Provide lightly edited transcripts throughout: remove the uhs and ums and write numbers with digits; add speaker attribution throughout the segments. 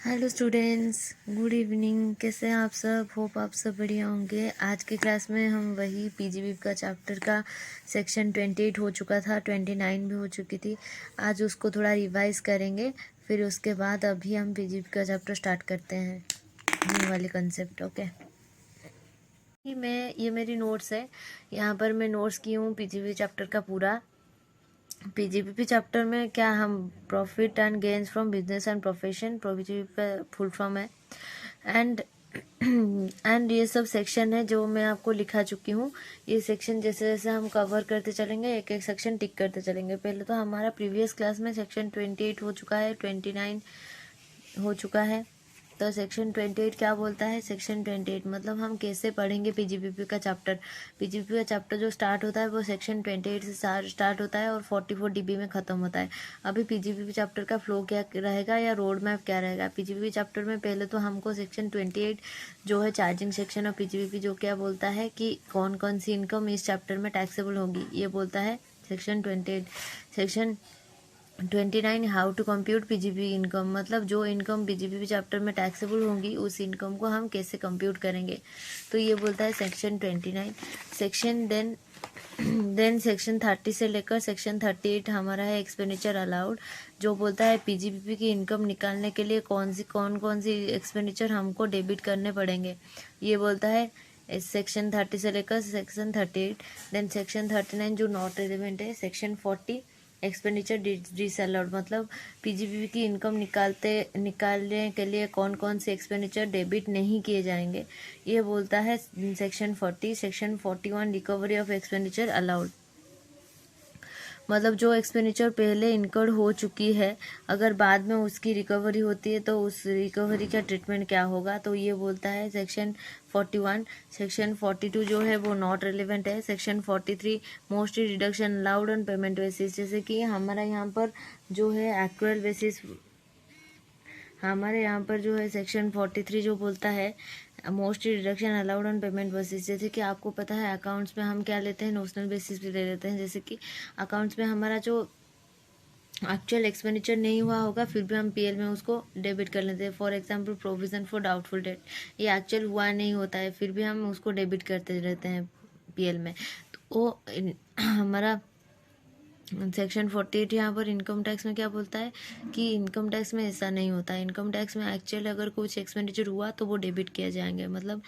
Speaker 1: Hello students, good evening. कैसे हैं आप सब? होप आप सब बढ़िया होंगे। आज की क्लास में हम वही पीजीबी का चैप्टर का सेक्शन 28 हो चुका था, 29 भी हो चुकी थी। आज उसको थोड़ा रिवाइज करेंगे, फिर उसके बाद अभी हम पीजीबी का चैप्टर स्टार्ट करते हैं, न्यू वाले कंसेप्ट। ओके, ये मेरी नोट्स है। यहाँ पर मैं नोट्स की हूँ पीजीबी चैप्टर का पूरा। पीजीबीपी चैप्टर में क्या हम profit and gains from business and profession, PGB का फुल फॉर्म है। एंड एंड ये सब सेक्शन है जो मैं आपको लिखा चुकी हूँ। ये सेक्शन जैसे जैसे हम कवर करते चलेंगे, एक एक सेक्शन टिक करते चलेंगे। पहले तो हमारा प्रीवियस क्लास में सेक्शन 28 हो चुका है, 29 हो चुका है। तो सेक्शन 28 क्या बोलता है? सेक्शन 28 मतलब हम कैसे पढ़ेंगे पीजीबीपी का चैप्टर। पीजीबीपी का चैप्टर जो स्टार्ट होता है वो सेक्शन 28 से स्टार्ट होता है और 44 डीबी में ख़त्म होता है। अभी पीजीबीपी चैप्टर का फ्लो क्या रहेगा या रोड मैप क्या रहेगा? पीजीबीपी चैप्टर में पहले तो हमको सेक्शन 28 जो है चार्जिंग सेक्शन ऑफ पीजीबीपी, जो क्या बोलता है कि कौन कौन सी इनकम इस चैप्टर में टैक्सेबल होगी, ये बोलता है section 28। Section 29 how to compute PGB income, मतलब जो इनकम पीजीबी चैप्टर में टैक्सेबल होंगी उस इनकम को हम कैसे कंप्यूट करेंगे, तो ये बोलता है सेक्शन 29। सेक्शन देन सेक्शन 30 से लेकर सेक्शन 38 हमारा है एक्सपेंडिचर अलाउड, जो बोलता है पीजीबीपी की इनकम निकालने के लिए कौन कौन सी एक्सपेंडिचर हमको डेबिट करने पड़ेंगे, ये बोलता है सेक्शन 30 से लेकर सेक्शन 38। देन सेक्शन 39 जो नॉट रेलिवेंट है, सेक्शन 40 एक्सपेंडिचर डिसअलाउड, मतलब पीजीबीपी की इनकम निकालने के लिए कौन कौन से एक्सपेंडिचर डेबिट नहीं किए जाएंगे, ये बोलता है section 40। Section 41 recovery of expenditure allowed, मतलब जो एक्सपेंडिचर पहले इनकर्ड हो चुकी है, अगर बाद में उसकी रिकवरी होती है तो उस रिकवरी का ट्रीटमेंट क्या होगा, तो ये बोलता है सेक्शन 41। सेक्शन 42 जो है वो नॉट रिलेवेंट है। Section 43 mostly deduction allowed on payment basis, जैसे कि हमारा यहाँ पर जो है एक्चुअल बेसिस, हमारे यहाँ पर जो है सेक्शन 43 जो बोलता है most deduction allowed on payment basis, जैसे कि आपको पता है अकाउंट्स में हम क्या लेते हैं, नोशनल बेसिस पे ले लेते हैं। जैसे कि अकाउंट्स में हमारा जो एक्चुअल एक्सपेंडिचर नहीं हुआ होगा फिर भी हम पीएल में उसको डेबिट कर लेते हैं। For example provision for doubtful debt, ये एक्चुअल हुआ नहीं होता है फिर भी हम उसको डेबिट करते रहते हैं पीएल में, तो वो हमारा सेक्शन 48 यहाँ पर इनकम टैक्स में क्या बोलता है कि इनकम टैक्स में ऐसा नहीं होता है। इनकम टैक्स में एक्चुअल अगर कुछ एक्सपेंडिचर हुआ तो वो डेबिट किया जाएंगे, मतलब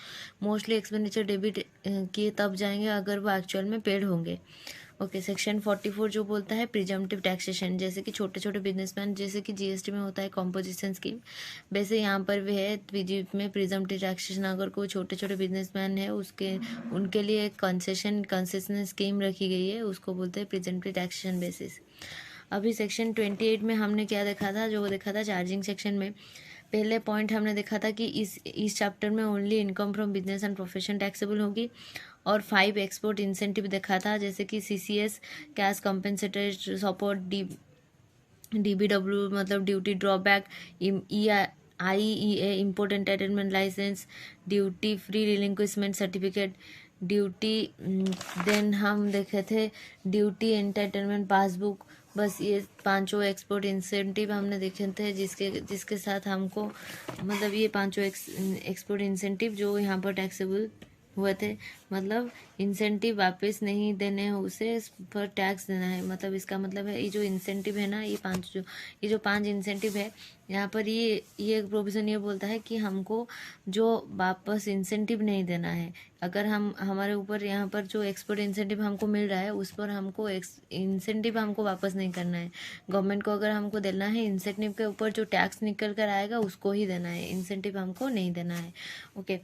Speaker 1: मोस्टली एक्सपेंडिचर डेबिट किए तब जाएंगे अगर वो एक्चुअल में पेड होंगे। ओके, सेक्शन 44 जो बोलता है प्रिजम्पटिव टैक्सेशन, जैसे कि छोटे छोटे बिजनेसमैन, जैसे कि जीएसटी में होता है कॉम्पोजिशन स्कीम, वैसे यहाँ पर भी है पीजी में प्रिजम्पटिव टैक्सेशन। अगर कोई छोटे छोटे बिजनेसमैन है उसके उनके लिए एक कंसेशन स्कीम रखी गई है, उसको बोलते हैं प्रिजम्पटिव टैक्सेशन बेसिस। अभी सेक्शन 28 में हमने क्या देखा था, जो देखा था चार्जिंग सेक्शन में पहले पॉइंट हमने देखा था कि इस चैप्टर में only income from business and profession taxable होगी, और 5 एक्सपोर्ट इंसेंटिव देखा था, जैसे कि CCS cash compensated support, DBW मतलब duty drawback, E IEA import entertainment licence, duty free relinquishment certificate, duty, then हम देखे थे ड्यूटी एंटरटेनमेंट पासबुक। बस ये पांचों एक्सपोर्ट इंसेंटिव हमने देखे थे, जिसके साथ हमको मतलब ये पांचों एक्सपोर्ट इंसेंटिव जो यहाँ पर टैक्सेबल हुए थे, मतलब इंसेंटिव वापस नहीं देने हैं उसे पर टैक्स देना है। मतलब इसका मतलब है ये जो इंसेंटिव है ना, ये जो 5 इंसेंटिव है यहाँ पर, ये एक प्रोविजन ये बोलता है कि हमको जो वापस इंसेंटिव नहीं देना है। अगर हम हमारे ऊपर यहाँ पर जो एक्सपोर्ट इंसेंटिव हमको मिल रहा है उस पर हमको इंसेंटिव हमको वापस नहीं करना है। गवर्नमेंट को अगर हमको देना है इंसेंटिव के ऊपर जो टैक्स निकल कर आएगा उसको ही देना है, इंसेंटिव हमको नहीं देना है। ओके,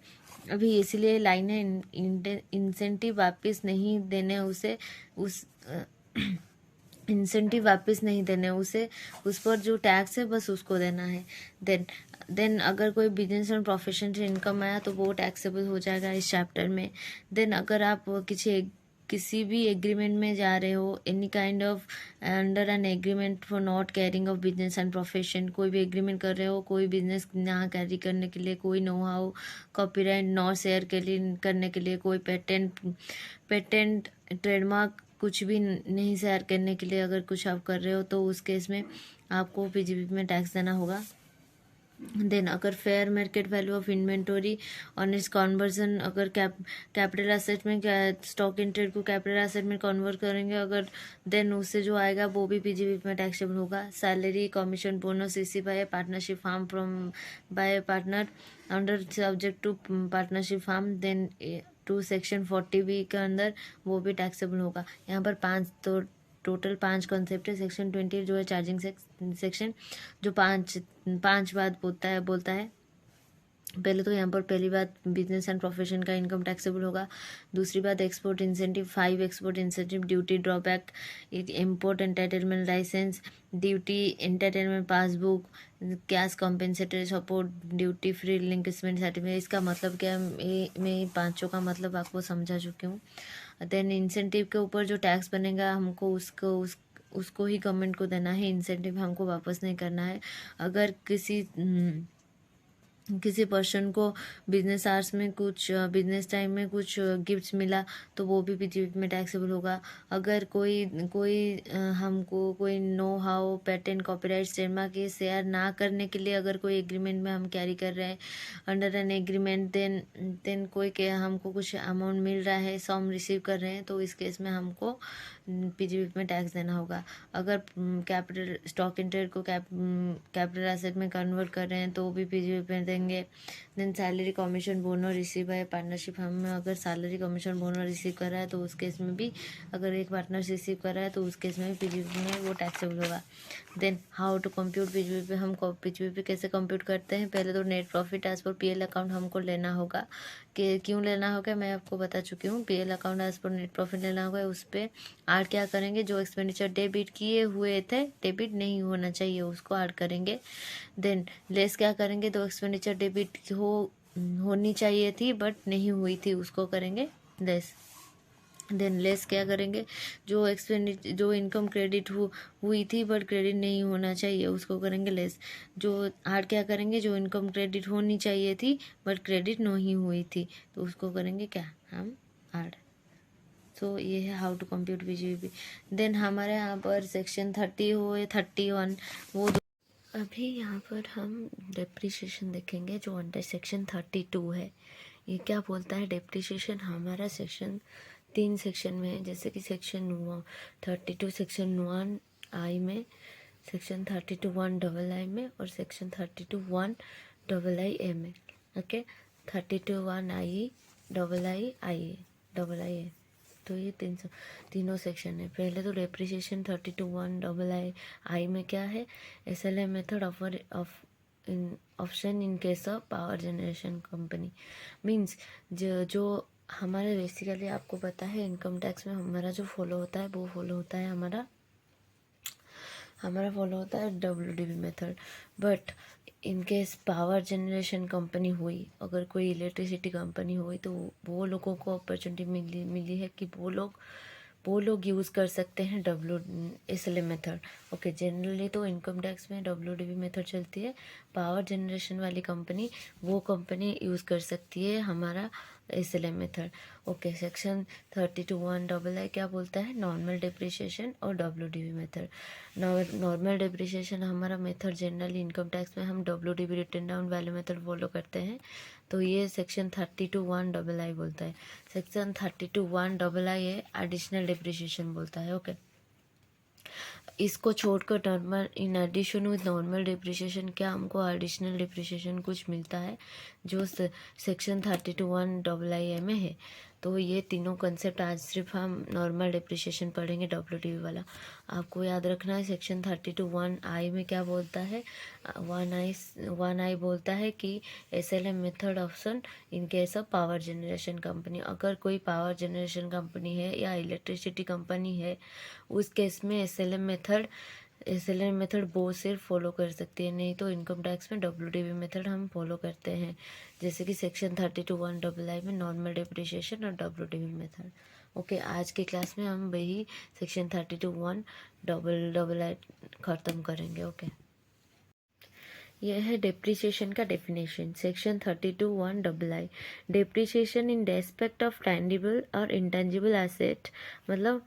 Speaker 1: अभी इसलिए लाइन है इंसेंटिव वापस नहीं देने उसे उस इंसेंटिव वापस नहीं देने उसे, उस पर जो टैक्स है बस उसको देना है। देन अगर कोई बिजनेस एंड प्रोफेशन से इनकम आया तो वो टैक्सेबल हो जाएगा इस चैप्टर में। देन अगर आप किसी भी एग्रीमेंट में जा रहे हो, any kind of under an agreement for not carrying of business and profession, कोई भी एग्रीमेंट कर रहे हो कोई बिजनेस ना कैरी करने के लिए, कोई know how copyright not share के लिए करने के लिए, कोई पेटेंट ट्रेडमार्क कुछ भी नहीं शेयर करने के लिए अगर कुछ आप कर रहे हो तो उस केस में आपको पीजीबी में टैक्स देना होगा। देन अगर fair market value of inventory on it's conversion, अगर कैपिटल एसेट में स्टॉक इन ट्रेड को कैपिटल एसेट में कन्वर्ट करेंगे अगर, देन उससे जो आएगा वो भी पीजीबीपी में टैक्सेबल होगा। Salary, commission, bonus receive by partnership firm from by partner under subject to partnership firm, then to section 40B के अंदर वो भी टैक्सेबल होगा। यहाँ पर 5 तो टोटल 5 कॉन्सेप्ट है। सेक्शन 20 जो है चार्जिंग सेक्शन, जो पांच बात बोलता है। पहले तो यहाँ पर पहली बात बिजनेस एंड प्रोफेशन का इनकम टैक्सेबल होगा। दूसरी बात export incentive 5 export incentive, duty drawback, import entertainment licence, duty entertainment passbook, cash compensatory support, duty free relinquishment certificate. इसका मतलब क्या है, मैं पांचों का मतलब आपको समझा चुकी हूँ। देन इंसेंटिव के ऊपर जो टैक्स बनेगा हमको उसको ही गवर्नमेंट को देना है, इंसेंटिव हमको वापस नहीं करना है। अगर किसी पर्सन को बिजनेस आवर्स में कुछ बिजनेस टाइम में कुछ गिफ्ट्स मिला तो वो भी पीजीबीपी में टैक्सेबल होगा। अगर हमको कोई know how patent copyright trademark के शेयर ना करने के लिए अगर कोई एग्रीमेंट में हम कैरी कर रहे हैं अंडर एन एग्रीमेंट, देन कोई के हमको कुछ अमाउंट मिल रहा है, सम रिसीव कर रहे हैं, तो इस केस में हमको पीजीबीपी में टैक्स देना होगा। अगर कैपिटल स्टॉक इन ट्रेड को कैपिटल एसेट में कन्वर्ट कर रहे हैं तो भी पीजीबीपी में देंगे। Then salary, commission, bonus receive है पार्टनरशिप फार्म में, अगर सैलरी, कमीशन, बोनस रिसीव कर रहा है तो उस केस में भी, अगर एक पार्टनर रिसीव कर रहा है तो उस केस में भी पीजीबीपी में वो टैक्सेबल होगा। Then how to compute PGBP, हम पीजीबीपी कैसे कंप्यूट करते हैं। पहले तो net profit as per PL account हमको लेना होगा। कि क्यों लेना होगा मैं आपको बता चुकी हूँ। PL account as per net profit लेना होगा। उस पर ऐड क्या करेंगे, जो एक्सपेंडिचर डेबिट किए हुए थे, डेबिट नहीं होना चाहिए, उसको ऐड करेंगे। देन लेस क्या करेंगे, तो एक्सपेंडिचर डेबिट होनी चाहिए थी बट नहीं हुई थी, उसको करेंगे लेस। देन लेस क्या करेंगे, जो इनकम क्रेडिट हुई थी बट क्रेडिट नहीं होना चाहिए, उसको करेंगे लेस। जो ऐड क्या करेंगे, जो इनकम क्रेडिट होनी चाहिए थी बट क्रेडिट नहीं हुई थी, तो उसको करेंगे क्या, हम ऐड। सो ये है how to compute PGBP. Then हमारे यहाँ पर सेक्शन 30 हो या 31 वो अभी यहाँ पर हम डेप्रिसिएशन देखेंगे जो अंडर सेक्शन 32 है। ये क्या बोलता है, डेप्रिसिएशन हमारा सेक्शन 3 सेक्शन में है, जैसे कि सेक्शन 32 सेक्शन 1I में, सेक्शन 32 1II में और सेक्शन 32 1II में। ओके, 32 1I II तो ये तीनों सेक्शन है। पहले तो डेप्रिसिएशन 32 1II में क्या है, SLA method option in case of power generation company. Means जो हमारे बेसिकली आपको पता है इनकम टैक्स में हमारा जो फॉलो होता है वो फॉलो होता है हमारा फॉलो होता है WDV method. But in case power generation company हुई, अगर कोई इलेक्ट्रिसिटी कंपनी हुई, तो वो लोगों को अपॉर्चुनिटी मिली है कि वो लोग यूज़ कर सकते हैं SLA मेथड। ओके, जनरली तो इनकम टैक्स में WDV मेथड चलती है। पावर जनरेशन वाली कंपनी, वो कंपनी यूज़ कर सकती है हमारा SLA method. Okay, section 32 1II क्या बोलता है, नॉर्मल डिप्रिसिएशन और WDV मेथड। नॉर्मल डिप्रिसिएशन हमारा मेथड जनरली इनकम टैक्स में हम WDV return down value method follow करते हैं, तो ये सेक्शन 32 1II बोलता है। सेक्शन 32 1II है एडिशनल डिप्रिसिएशन बोलता है। ओके, इसको छोड़कर normal in addition with normal depreciation क्या हमको एडिशनल डिप्रिसिएशन कुछ मिलता है जो सेक्शन 32 1II में है। तो ये तीनों कंसेप्ट आज सिर्फ हम नॉर्मल डिप्रिसिएशन पढ़ेंगे, WDV वाला आपको याद रखना है। सेक्शन 32 1I में क्या बोलता है, 1I बोलता है कि SLA method option in case of power generation company. अगर कोई पावर जनरेशन कंपनी है या इलेक्ट्रिसिटी कंपनी है, उस केस में SLA मेथड वो सिर्फ फॉलो कर सकती है, नहीं तो इनकम टैक्स में WDV मेथड हम फॉलो करते हैं, जैसे कि सेक्शन 32 1II में नॉर्मल डिप्रिसिएशन और WDV मेथड। ओके, आज की क्लास में हम वही सेक्शन 32 1II ख़त्म करेंगे। ओके, यह है डेप्रिसिएशन का definition. Section 32 1II, depreciation in respect of tangible और इंटेंजिबल एसेट, मतलब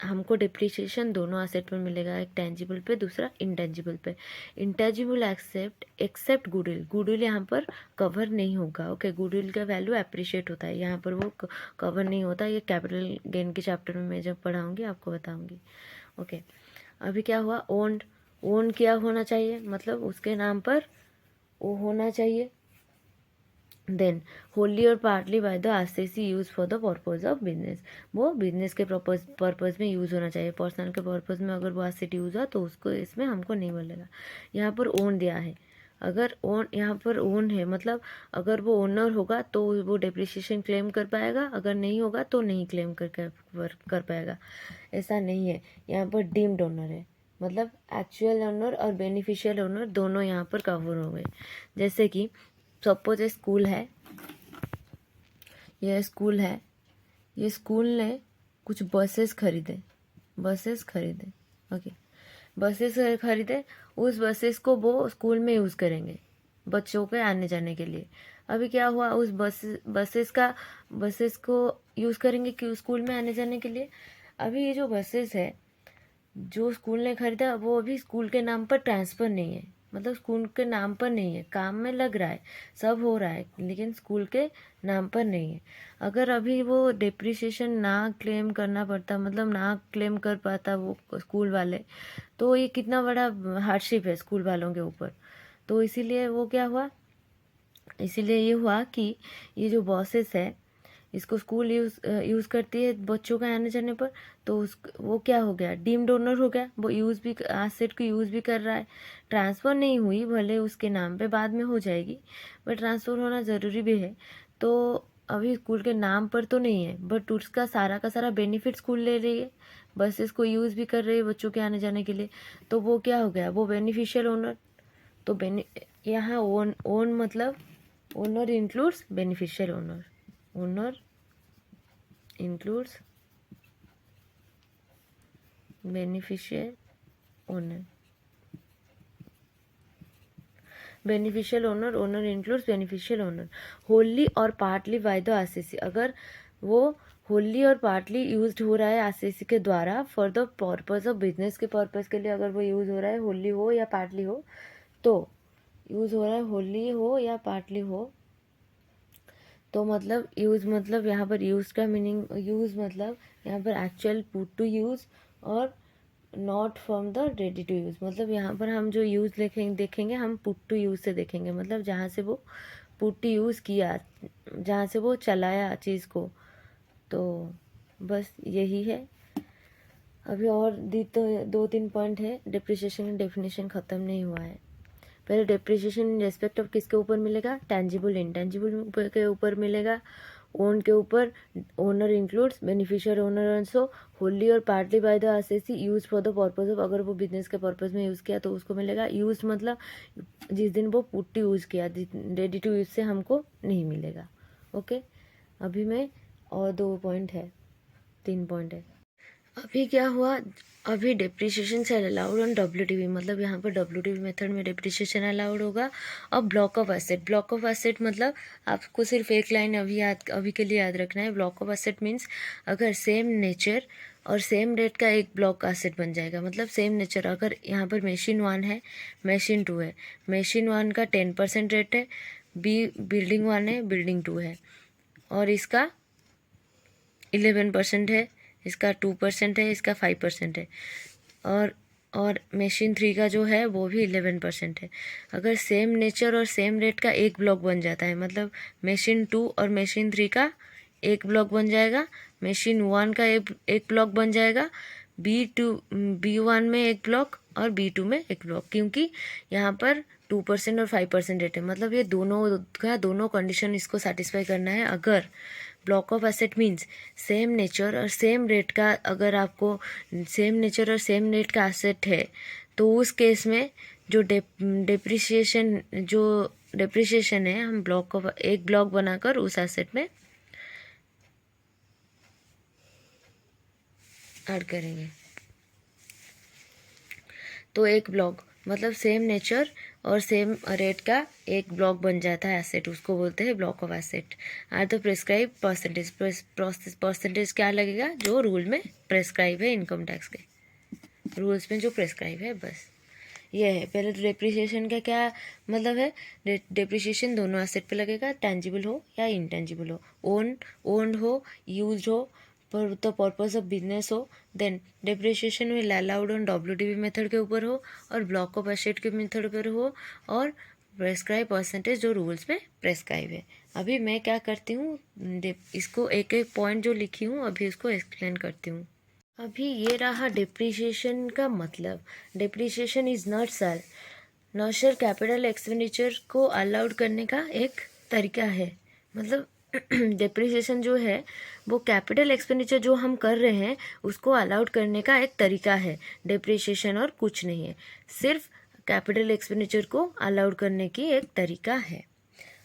Speaker 1: हमको डिप्रिसिएशन दोनों एसेट पर मिलेगा, एक टेंजिबल पे, दूसरा इंटेंजिबल पे। इंटेंजिबल एक्सेप्ट गुडविल, गुडविल यहाँ पर कवर नहीं होगा। ओके, गुडविल का वैल्यू अप्रिशिएट होता है, यहाँ पर वो कवर नहीं होता। ये कैपिटल गेन के चैप्टर में मैं जब पढ़ाऊँगी आपको बताऊँगी। ओके, अभी क्या हुआ, ओन्ड, ओन क्या होना चाहिए, मतलब उसके नाम पर वो होना चाहिए। देन होली और partly by the RCC use for the purpose of business, वो बिजनेस के पर्पज में यूज़ होना चाहिए। पर्सनल के पर्पज में अगर वो एसेट यूज़ हुआ तो उसको इसमें हमको नहीं मिलेगा। यहाँ पर ओन दिया है, अगर ओन यहाँ पर ओन है मतलब अगर वो ओनर होगा तो वो डेप्रिसिएशन क्लेम कर पाएगा, अगर नहीं होगा तो नहीं क्लेम कर पाएगा। ऐसा नहीं है, यहाँ पर डीम्ड ओनर है, मतलब एक्चुअल ओनर और बेनिफिशियल ओनर दोनों यहाँ पर कवर हो गए। जैसे कि सपोज ये स्कूल है, ये स्कूल है, ये स्कूल ने कुछ बसेस खरीदे, ओके, बसेस खरीदे, उस बसेस को वो स्कूल में यूज़ करेंगे बच्चों के आने जाने के लिए। अभी क्या हुआ, उस बसेस को यूज़ करेंगे कि स्कूल में आने जाने के लिए। अभी ये जो बसेस है जो स्कूल ने खरीदा वो अभी स्कूल के नाम पर ट्रांसफ़र नहीं है, मतलब स्कूल के नाम पर नहीं है, काम में लग रहा है, सब हो रहा है, लेकिन स्कूल के नाम पर नहीं है। अगर अभी वो डेप्रिसिएशन ना क्लेम करना पड़ता, मतलब ना क्लेम कर पाता वो स्कूल वाले, तो ये कितना बड़ा हार्डशिप है स्कूल वालों के ऊपर। तो इसीलिए वो क्या हुआ, इसीलिए ये हुआ कि ये जो बॉसेस है इसको स्कूल यूज़ करती है बच्चों का आने जाने पर, तो वो क्या हो गया, डीम्ड ओनर हो गया, वो यूज़ भी एसेट को यूज़ भी कर रहा है। ट्रांसफ़र नहीं हुई, भले उसके नाम पे बाद में हो जाएगी, बट ट्रांसफ़र होना ज़रूरी भी है। तो अभी स्कूल के नाम पर तो नहीं है, बट उसका सारा का सारा बेनिफिट स्कूल ले रही है, बसेस को यूज़ भी कर रही है बच्चों के आने जाने के लिए, तो वो क्या हो गया, वो बेनिफिशियल ओनर। तो यहाँ ओन मतलब owner includes beneficial owner, owner includes beneficial owner, beneficial owner, owner includes beneficial owner. Holi और पार्टली बाय द आरसीसी, अगर वो होली और पार्टली यूज्ड हो रहा है आरसीसी के द्वारा for the purpose of business के पर्पज के लिए, अगर वो यूज़ हो रहा है, होली हो या पार्टली हो, तो यूज़ हो रहा है होली हो या पार्टली हो, तो मतलब यूज़ मतलब यहाँ पर यूज़ का मीनिंग, यूज़ मतलब यहाँ पर एक्चुअल पुट टू यूज़ और not from the ready to use, मतलब यहाँ पर हम जो यूज़ देखेंगे हम पुट टू यूज़ से देखेंगे, मतलब जहाँ से वो पुट टू यूज़ किया, जहाँ से वो चलाया चीज़ को। तो बस यही है। अभी और तो 2-3 पॉइंट है, डिप्रिसिएशन डेफिनेशन ख़त्म नहीं हुआ है। पहले डेप्रिसिएशन इन रेस्पेक्ट ऑफ किसके ऊपर मिलेगा, टेंजिबल इंटेंजिबल के ऊपर मिलेगा। ओन के ऊपर owner includes beneficial owner also, wholly और partly by the RCC use for the purpose of, अगर वो बिजनेस के पर्पज में यूज़ किया तो उसको मिलेगा। यूज मतलब जिस दिन वो पुट टू यूज़ किया, रेडी टू यूज़ से हमको नहीं मिलेगा। ओके, अभी मैं और 2 पॉइंट है, 3 पॉइंट है। अभी क्या हुआ, अभी डिप्रिसिएशन से अलाउड ऑन डब्ल्यूटीवी, मतलब यहाँ पर डब्ल्यूटीवी मेथड में डिप्रिसिएशन अलाउड होगा। और block of asset, block of asset मतलब आपको सिर्फ एक लाइन अभी के लिए याद रखना है। ब्लॉक ऑफ एसेट मीन्स अगर सेम नेचर और सेम रेट का एक ब्लॉक एसेट बन जाएगा, मतलब सेम नेचर, अगर यहाँ पर मशीन 1 है, मशीन 2 है, मशीन 1 का 10% रेट है, बिल्डिंग 1 है, बिल्डिंग 2 है, और इसका 11% है, इसका 2% है, इसका 5% है, और मशीन 3 का जो है वो भी 11% है। अगर सेम नेचर और सेम रेट का एक ब्लॉक बन जाता है, मतलब मशीन 2 और मशीन 3 का एक ब्लॉक बन जाएगा, मशीन 1 का एक ब्लॉक बन जाएगा, B1 में एक ब्लॉक और B2 में एक ब्लॉक, क्योंकि यहाँ पर 2% और 5% रेट है, मतलब ये दोनों कंडीशन इसको सेटिस्फाई करना है। अगर block of asset means same nature और सेम रेट का, अगर आपको सेम नेचर और सेम रेट का एसेट है, तो उस केस में जो डेप्रिसिएशन है, हम एक ब्लॉक बनाकर उस एसेट में ऐड करेंगे। तो एक ब्लॉक मतलब सेम नेचर और सेम रेट का एक ब्लॉक बन जाता है एसेट, उसको बोलते हैं block of asset. Are the prescribe percentage, percentage क्या लगेगा, जो रूल में प्रेस्क्राइब है, इनकम टैक्स के रूल्स में जो प्रेस्क्राइब है, बस ये है। पहले तो डेप्रिसिएशन का क्या मतलब है, डेप्रिसिएशन दोनों एसेट पे लगेगा, टेंजिबल हो या इनटेंजिबल हो, ओन्ड हो, यूज्ड हो, पर द पर्पस ऑफ बिजनेस हो। Then depreciation will allowed on WDV method के ऊपर हो और ब्लॉक ऑफ एसेट के मेथड पर हो, और प्रेस्क्राइब परसेंटेज जो रूल्स में प्रेस्क्राइब है। अभी मैं क्या करती हूँ, इसको एक एक पॉइंट जो लिखी हूँ अभी उसको एक्सप्लेन करती हूँ। अभी ये रहा डिप्रिसिएशन का मतलब। Depreciation is not sir capital expenditure को अलाउड करने का एक तरीका है। मतलब डिप्रिसिएशन जो है वो कैपिटल एक्सपेंडिचर जो हम कर रहे हैं उसको अलाउड करने का एक तरीका है। डिप्रिसिएशन और कुछ नहीं है, सिर्फ कैपिटल एक्सपेंडिचर को अलाउड करने की एक तरीका है।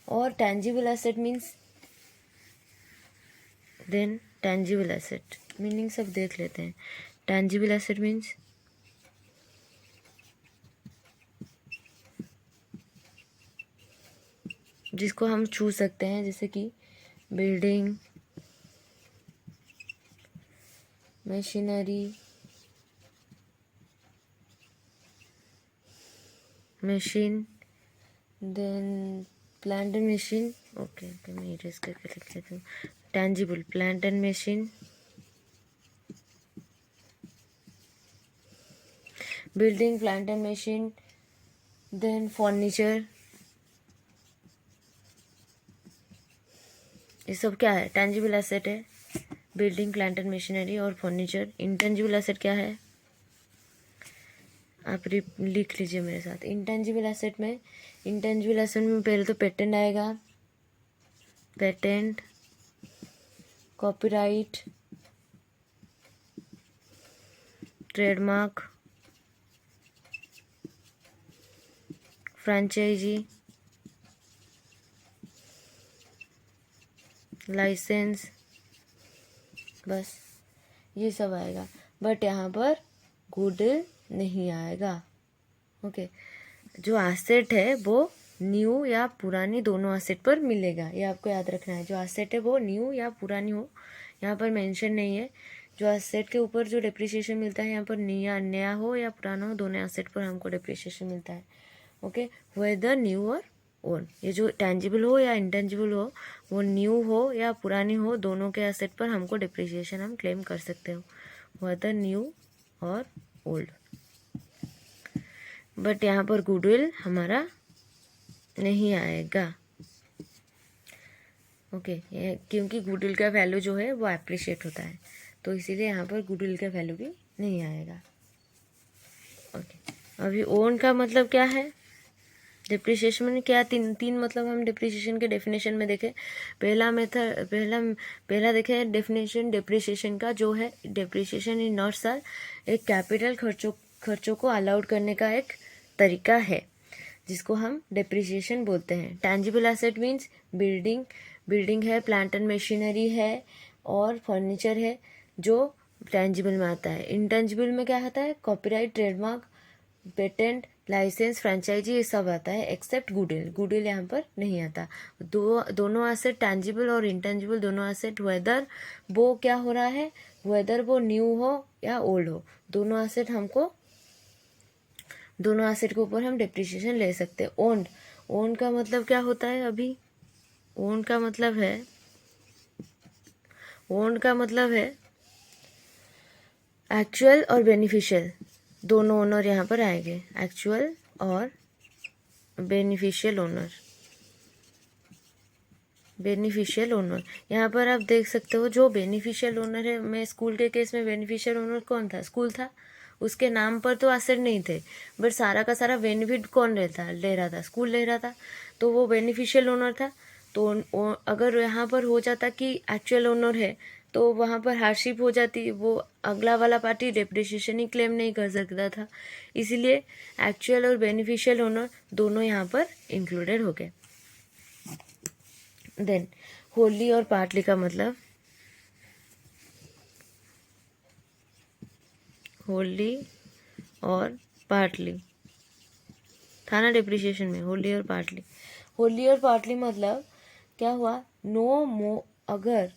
Speaker 1: और tangible asset means, then tangible asset meaning सब देख लेते हैं। टेंजिबल एसेट मीन्स जिसको हम छू सकते हैं, जैसे कि building, machinery, machine, then plant and machine. Okay मैं इरेज करके लिख लेती हूँ। Tangible plant and machine, building, plant and machine, then furniture, ये सब क्या है, टेंजिबल एसेट है। बिल्डिंग, प्लांट एंड मशीनरी और फर्नीचर। इंटेंजिबल एसेट क्या है, आप लिख लीजिए मेरे साथ। इंटेंजिबल एसेट में पहले तो पेटेंट आएगा, patent, copyright, trademark, franchisee, license, बस ये सब आएगा। बट यहाँ पर गुडविल नहीं आएगा। ओके जो एसेट है वो न्यू या पुरानी दोनों एसेट पर मिलेगा, ये आपको याद रखना है। जो एसेट है वो न्यू या पुरानी हो, यहाँ पर मेंशन नहीं है। जो एसेट के ऊपर जो डेप्रिसिएशन मिलता है यहाँ पर नया हो या पुराना हो, दोनों एसेट पर हमको डेप्रिसिएशन मिलता है। ओके वेदर न्यू और ओन, ये जो टेंजिबल हो या इंटेंजिबल हो, वो न्यू हो या पुरानी हो, दोनों के एसेट पर हमको डिप्रिसिएशन हम क्लेम कर सकते हो, वेदर न्यू और ओल्ड। बट यहाँ पर गुडविल हमारा नहीं आएगा। ओके क्योंकि गुडविल का वैल्यू जो है वो एप्रिशिएट होता है, तो इसीलिए यहाँ पर गुडविल का वैल्यू भी नहीं आएगा। ओके अभी ओन का मतलब क्या है, डिप्रिसिएशन में क्या तीन मतलब हम डिप्रिसिएशन के डेफिनेशन में देखें। पहला देखें डेफिनेशन डिप्रिसिएशन का, जो है डिप्रिसिएशन इन नॉट सर एक कैपिटल खर्चों को अलाउड करने का एक तरीका है, जिसको हम डिप्रिसिएशन बोलते हैं। टेंजिबल एसेट मीन्स बिल्डिंग है, प्लांट एंड मशीनरी है और फर्नीचर है, जो टेंजिबल में आता है। इंटेंजिबल में क्या आता है, copyright, trademark, patent, license, franchisee, ये सब आता है एक्सेप्ट गुडविल यहाँ पर नहीं आता। दोनों एसेट टेंजिबल और इंटेंजिबल दोनों एसेट, वेदर वो क्या हो रहा है, वेदर वो न्यू हो या ओल्ड हो, दोनों एसेट के ऊपर हम डिप्रिसिएशन ले सकते हैं। ओन्ड का मतलब क्या होता है, अभी ओन्ड का मतलब है एक्चुअल और बेनिफिशियल, दोनों ओनर यहाँ पर आएंगे, एक्चुअल और बेनिफिशियल ओनर। यहाँ पर आप देख सकते हो जो बेनिफिशियल ओनर है, मैं स्कूल के केस में बेनिफिशियल ओनर कौन था, स्कूल था। उसके नाम पर तो एसेट नहीं थे, बट सारा का सारा बेनिफिट कौन ले रहा था, स्कूल ले रहा था, तो वो बेनिफिशियल ओनर था। तो अगर यहाँ पर हो जाता कि एक्चुअल ओनर है तो वहाँ पर हार्डशिप हो जाती, वो अगला वाला पार्टी डेप्रिसिएशन ही क्लेम नहीं कर सकता था। इसीलिए एक्चुअल और बेनिफिशियल ओनर दोनों यहाँ पर इंक्लूडेड हो गए। देन होली और पार्टली का मतलब, होली और पार्टली था ना डिप्रिसिएशन में, होली और पार्टली। होली और पार्टली मतलब क्या हुआ, नो मो, अगर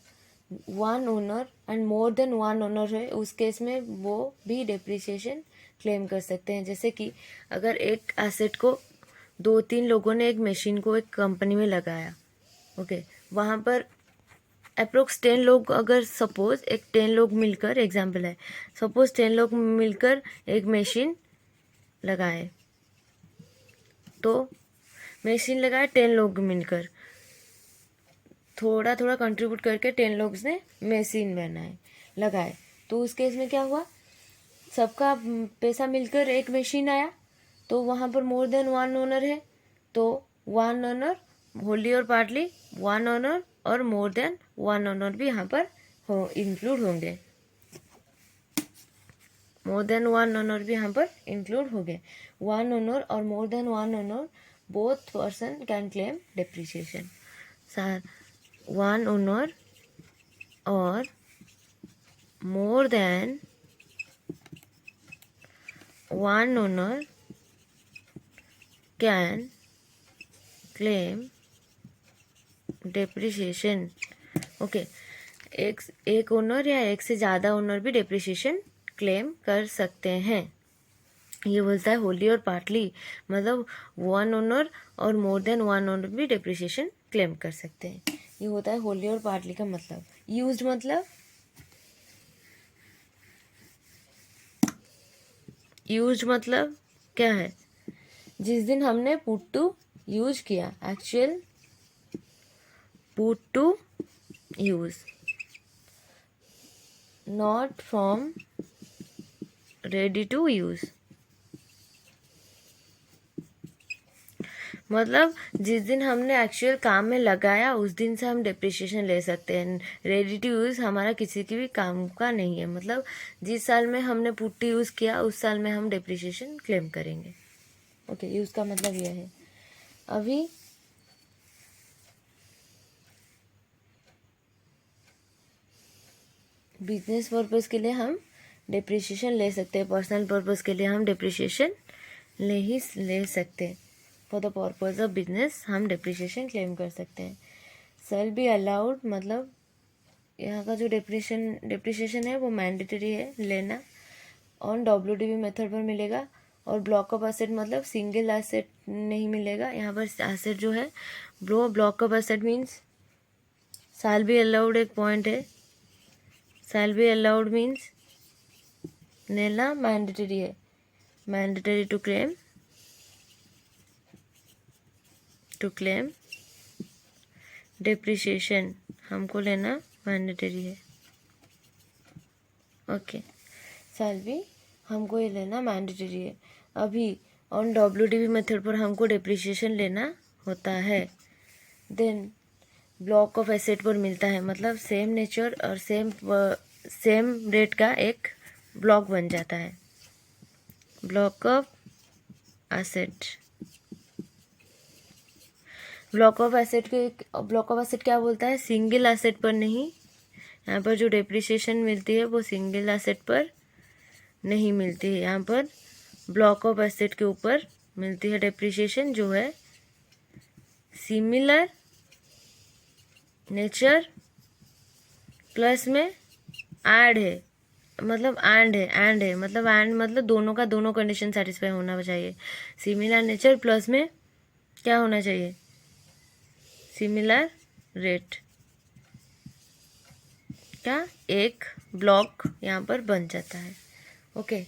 Speaker 1: one owner and more than one owner है, उस केस में वो भी डिप्रिसिएशन क्लेम कर सकते हैं। जैसे कि अगर एक एसेट को 2-3 लोगों ने एक मशीन को एक कंपनी में लगाया, ओके, वहाँ पर अप्रोक्स 10 लोग, अगर सपोज एक 10 लोग मिलकर, एग्जाम्पल है, सपोज 10 लोग मिलकर एक मशीन लगाए, तो मशीन लगाए 10 लोग मिलकर, थोड़ा थोड़ा कंट्रीब्यूट करके 10 लोग ने मशीन बनाए लगाए, तो उस केस में क्या हुआ, सबका पैसा मिलकर एक मशीन आया, तो वहाँ पर मोर देन वन ओनर है, तो वन ओनर, होली और पार्टली वन ओनर और मोर देन वन ओनर भी यहाँ पर इंक्लूड होंगे, मोर देन वन ओनर भी यहाँ पर इंक्लूड हो गए। वन ओनर और more than one owner both person can claim depreciation. Sir, one owner और more than one owner can claim depreciation। Okay, एक ओनर या एक से ज़्यादा ओनर भी डिप्रिसिएशन क्लेम कर सकते हैं। ये बोलता है होली और पार्टली, मतलब वन ओनर और मोर देन वन ओनर भी डिप्रिसिएशन क्लेम कर सकते हैं। ये होता है होली और पार्टली का मतलब। यूज्ड मतलब, यूज मतलब क्या है, जिस दिन हमने पुट टू यूज किया, actual put to use, not from ready to use. मतलब जिस दिन हमने एक्चुअल काम में लगाया उस दिन से हम डिप्रिसिएशन ले सकते हैं। रेडी टू यूज़ हमारा किसी की भी काम का नहीं है, मतलब जिस साल में हमने पुट टू यूज़ किया उस साल में हम डिप्रिसिएशन क्लेम करेंगे। ओके, यूज़ का मतलब यह है। अभी बिजनेस पर्पज़ के लिए हम डिप्रिसिएशन ले सकते हैं, पर्सनल पर्पज़ के लिए हम डिप्रिसिएशन ले सकते हैं। For the purpose of business हम डिप्रिसिएशन क्लेम कर सकते हैं। शैल बी अलाउड मतलब यहाँ का जो डिप्रिसिएशन है वो मैंडेटरी है लेना, ऑन WDV मेथड पर मिलेगा। और ब्लॉक ऑफ एसेट मतलब सिंगल एसेट नहीं मिलेगा यहाँ पर। एसेट जो है block of asset means shall be allowed एक पॉइंट है, शैल बी अलाउड मीन्स लेना मैंडेटरी है, मैंडेटरी टू क्लेम डिप्रिसिएशन, हमको लेना मैंडेटरी है। ओके, शैल बी हमको ये लेना मैंडेटरी है। अभी ऑन WDV मेथड पर हमको डिप्रिसिएशन लेना होता है, देन ब्लॉक ऑफ एसेट पर मिलता है, मतलब सेम नेचर और सेम रेट का एक ब्लॉक बन जाता है, block of asset. Block of asset क्या बोलता है, सिंगल एसेट पर नहीं, यहाँ पर जो डिप्रिसिएशन मिलती है वो सिंगल एसेट पर नहीं मिलती है, यहाँ पर ब्लॉक ऑफ एसेट के ऊपर मिलती है डिप्रिसिएशन, जो है सिमिलर नेचर प्लस में ऐड है, मतलब एंड है मतलब एंड मतलब दोनों का दोनों कंडीशन सेटिस्फाई होना चाहिए। सिमिलर नेचर प्लस में क्या होना चाहिए, सिमिलर रेट का एक ब्लॉक यहाँ पर बन जाता है। ओके,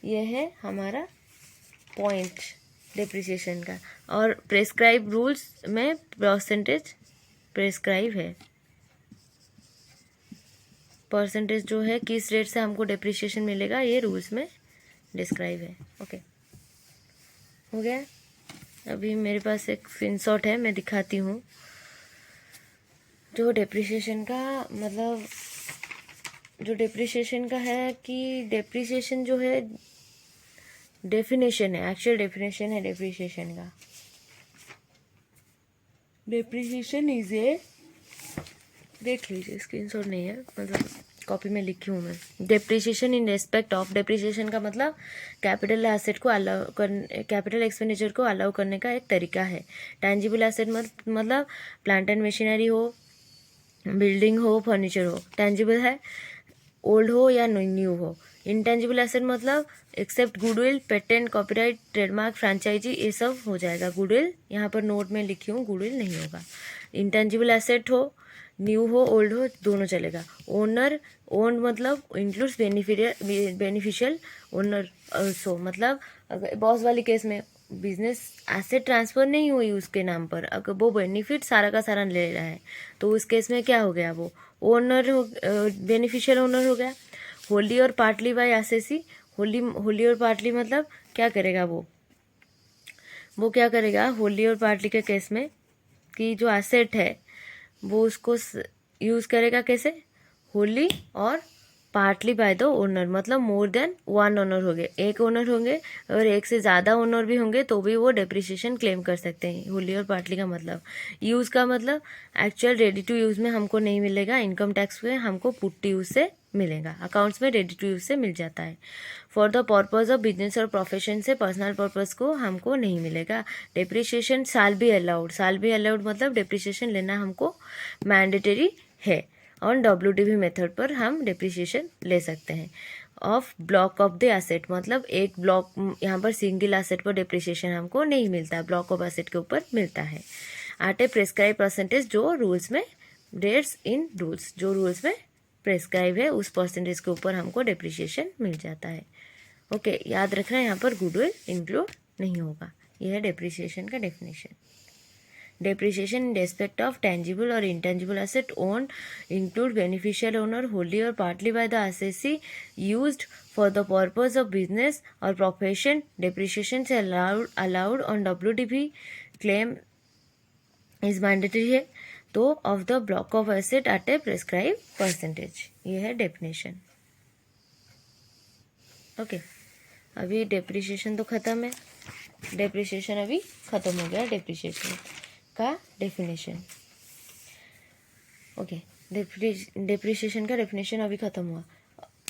Speaker 1: ये है हमारा पॉइंट डिप्रिसिएशन का। और प्रेस्क्राइब रूल्स में परसेंटेज प्रेस्क्राइब है, परसेंटेज जो है किस रेट से हमको डिप्रिसिएशन मिलेगा ये रूल्स में डिस्क्राइब है। ओके, हो गया। अभी मेरे पास एक स्क्रीनशॉट है, मैं दिखाती हूँ, जो डिप्रिसिएशन का मतलब जो डिप्रिसिएशन का है कि डिप्रिसिएशन जो है डेफिनेशन है, एक्चुअल डेफिनेशन है डिप्रिसिएशन का। डिप्रिसिएशन इज ए, देख लीजिए, स्क्रीनशॉट नहीं है, मतलब कॉपी में लिखी हूँ मैं। Depreciation in respect of, depreciation का मतलब कैपिटल एसेट को अलाउ कर, कैपिटल एक्सपेंडिचर को अलाउ करने का एक तरीका है। टेंजिबल एसेट मतलब प्लांट एंड मशीनरी हो, बिल्डिंग हो, फर्नीचर हो, टेंजिबल है, ओल्ड हो या न्यू हो। इंटेंजिबल एसेट मतलब except goodwill, patent, copyright, trademark, franchisee, ये सब हो जाएगा। गुडविल यहाँ पर नोट में लिखी हूँ, गुडविल नहीं होगा। इंटेंजिबल एसेट हो, न्यू हो, ओल्ड हो, दोनों चलेगा। ओनर, ओन मतलब इंक्लूड्स बेनिफिशियल ओनर सो, मतलब अगर बॉस वाली केस में बिजनेस एसेट ट्रांसफर नहीं हुई उसके नाम पर, अगर वो बेनिफिट सारा का सारा ले रहा है तो उस केस में क्या हो गया, वो ओनर हो, बेनिफिशियल ओनर हो गया। होली और पार्टली बाय एसेसी, होली और पार्टली मतलब क्या करेगा वो क्या करेगा होली और पार्टली के केस में कि जो एसेट है वो उसको यूज करेगा कैसे, होली और पार्टली बाय द ओनर, मतलब मोर देन वन ओनर हो गए, एक ओनर होंगे और एक से ज़्यादा ओनर भी होंगे तो भी वो डेप्रिसिएशन क्लेम कर सकते हैं। होली और पार्टली का मतलब, यूज़ का मतलब एक्चुअल रेडी टू यूज़ में हमको नहीं मिलेगा, इनकम टैक्स में हमको पुट टू यूज़ से मिलेगा, अकाउंट्स में रेडी टू यूज़ से मिल जाता है। For the purpose of business और प्रोफेशन से पर्सनल पर्पज़ को हमको नहीं मिलेगा। डेप्रिसिएशन साल भी अलाउड मतलब डेप्रिसिएशन लेना हमको मैंडेटरी है। ऑन WDV मेथड पर हम डेप्रिसिएशन ले सकते हैं। Of block of the asset मतलब एक ब्लॉक, यहाँ पर सिंगल एसेट पर डेप्रिसिएशन हमको नहीं मिलता, ब्लॉक ऑफ एसेट के ऊपर मिलता है। एट ए प्रेस्क्राइब परसेंटेज, जो रूल्स में रेट्स इन रूल्स, जो रूल्स में प्रेस्क्राइब है उस परसेंटेज के ऊपर हमको डेप्रिसिएशन मिल जाता है। ओके, याद रखना यहाँ पर गुडविल इंक्लूड नहीं होगा। यह है डेप्रिसिएशन का definition. Depreciation in respect of tangible or intangible asset owned include beneficial owner wholly or partly by the assessee used for the purpose of business or profession. Depreciation is allowed on WDV claim is mandatory है तो of the block of asset at a prescribed percentage। ये है definition. Okay, अभी depreciation तो ख़त्म है, depreciation अभी ख़त्म हो गया, डेप्रिसिएशन का डेफिनेशन। ओके, डेप्रिसिएशन का डेफिनेशन अभी ख़त्म हुआ।